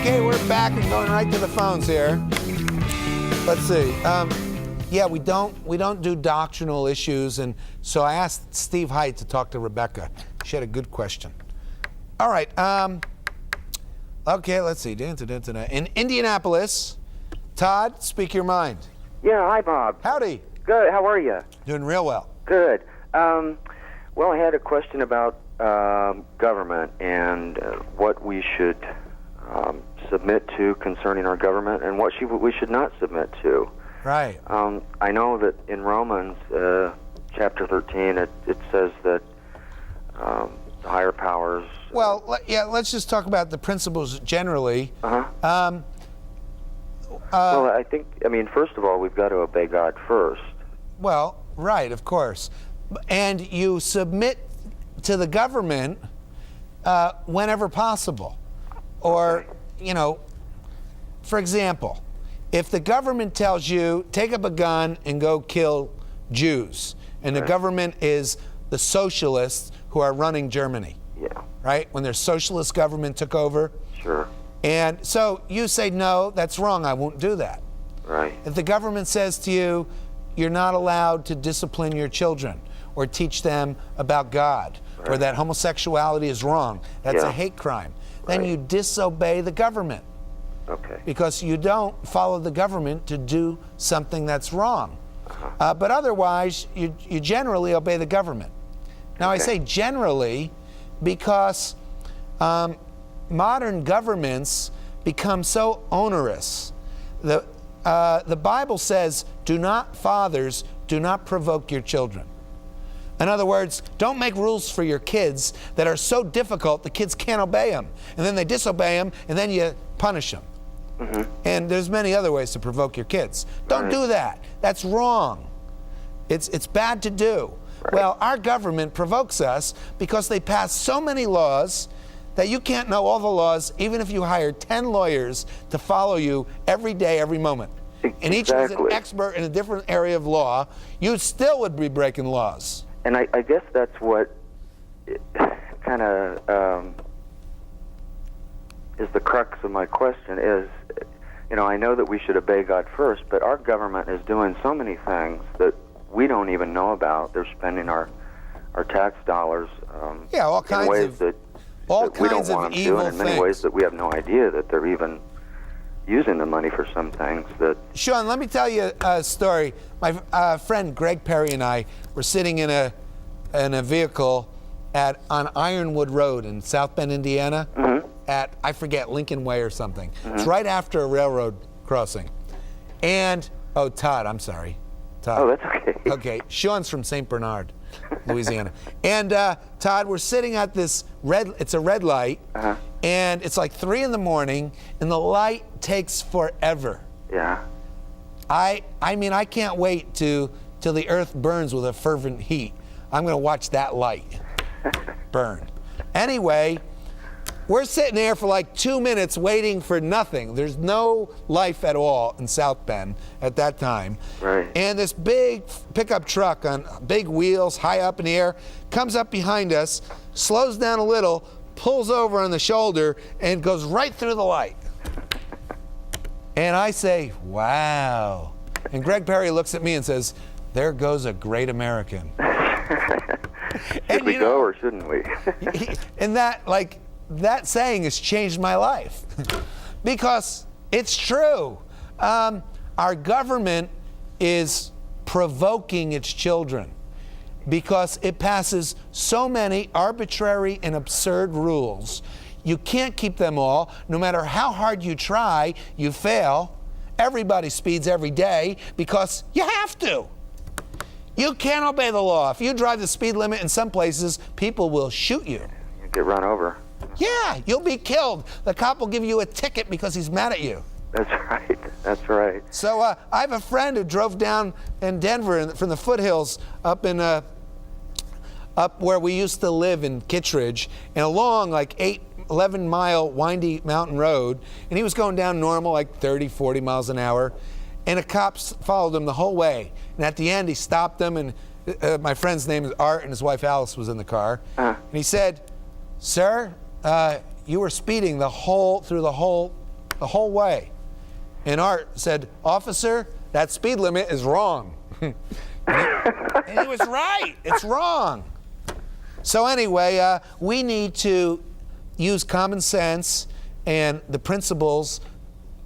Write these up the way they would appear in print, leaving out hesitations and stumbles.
Okay, we're back and going right to the phones here. Let's see. Yeah, we don't do doctrinal issues, and so I asked Steve Height to talk to Rebecca. She had a good question. All right. Okay, let's see. In Indianapolis, Todd, speak your mind. Yeah, hi, Bob. Howdy. Good. How are you? Doing real well. Good. Well, I had a question about government and what we should submit to concerning our government and what we should not submit to. Right. I know that in Romans chapter 13, it says that the higher powers... Well, yeah, let's just talk about the principles generally. Well, I mean, first of all, we've got to obey God first. Well, right, of course. And you submit to the government whenever possible. Or, Okay. you know, for example, if the government tells you, take up a gun and go kill Jews, and the government is the socialists who are running Germany, Yeah. right? When their socialist government took over. Sure. And so you say, no, that's wrong, I won't do that. Right. If the government says to you, you're not allowed to discipline your children or teach them about God, or that homosexuality is wrong, that's a hate crime, then you disobey the government. Okay. Because you don't follow the government to do something that's wrong. But otherwise, you generally obey the government. Now, I say generally because modern governments become so onerous. The Bible says, fathers, do not provoke your children. In other words, don't make rules for your kids that are so difficult the kids can't obey them. And then they disobey them, and then you punish them. And there's many other ways to provoke your kids. Don't do that. That's wrong. It's bad to do. Well, our government provokes us because they pass so many laws that you can't know all the laws, even if you hire 10 lawyers to follow you every day, every moment. And each was an expert in a different area of law, you still would be breaking laws. And I guess that's what kind of is the crux of my question is, you know, I know that we should obey God first, but our government is doing so many things that we don't even know about. They're spending our tax dollars all kinds in ways of that we don't want them to, and in many ways that we have no idea that they're even using the money for some things that... Sean, let me tell you a story. My friend Greg Perry and I were sitting in a vehicle on Ironwood Road in South Bend, Indiana, at, I forget, Lincoln Way or something. It's right after a railroad crossing. And, Todd, I'm sorry. Todd. Oh, that's okay. Okay, Sean's from St. Bernard, Louisiana. And Todd, we're sitting at this it's a red light, and it's like 3 in the morning, and the light takes forever. Yeah. I mean, I can't wait till the earth burns with a fervent heat. I'm going to watch that light burn. Anyway, we're sitting there for like 2 minutes waiting for nothing. There's no life at all in South Bend at that time. Right. And this big pickup truck on big wheels, high up in the air, comes up behind us, slows down a little, pulls over on the shoulder, and goes right through the light. And I say, wow. And Greg Perry looks at me and says, there goes a great American. Should we go or shouldn't we? And that saying has changed my life because it's true. Our government is provoking its children because it passes so many arbitrary and absurd rules. You can't keep them all. No matter how hard you try, you fail. Everybody speeds every day because you have to. You can't obey the law. If you drive the speed limit in some places, people will shoot you. You get run over. Yeah, you'll be killed. The cop will give you a ticket because he's mad at you. That's right. That's right. So I have a friend who drove down in Denver from the foothills up where we used to live in Kittredge, and along like 11-mile windy mountain road, and he was going down normal like 30, 40 miles an hour, and the cops followed him the whole way. And at the end, he stopped them, and my friend's name is Art, and his wife Alice was in the car. And he said, "Sir, you were speeding through the whole the whole way. Enyart said, "Officer, that speed limit is wrong." and he was right. It's wrong. So anyway, we need to use common sense and the principles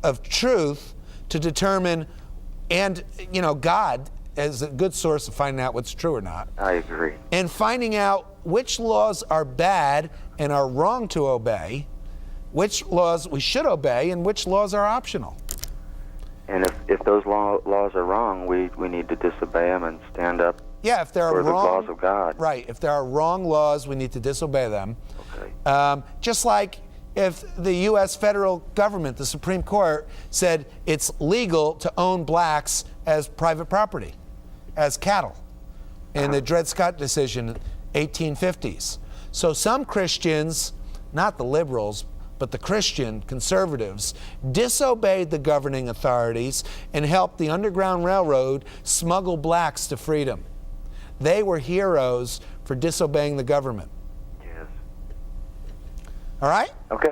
of truth to determine, and God is a good source of finding out what's true or not. I agree. And finding out which laws are bad and are wrong to obey, which laws we should obey, and which laws are optional. And if those laws are wrong, we need to disobey them and stand up If there are for the wrong laws of God. Right. If there are wrong laws, we need to disobey them. Okay. Just like if the U.S. federal government, the Supreme Court, said it's legal to own blacks as private property, as cattle, in the Dred Scott decision, 1850s. So some Christians, not the liberals, but the Christian conservatives, disobeyed the governing authorities and helped the Underground Railroad smuggle blacks to freedom. They were heroes for disobeying the government. Yes. All right? Okay.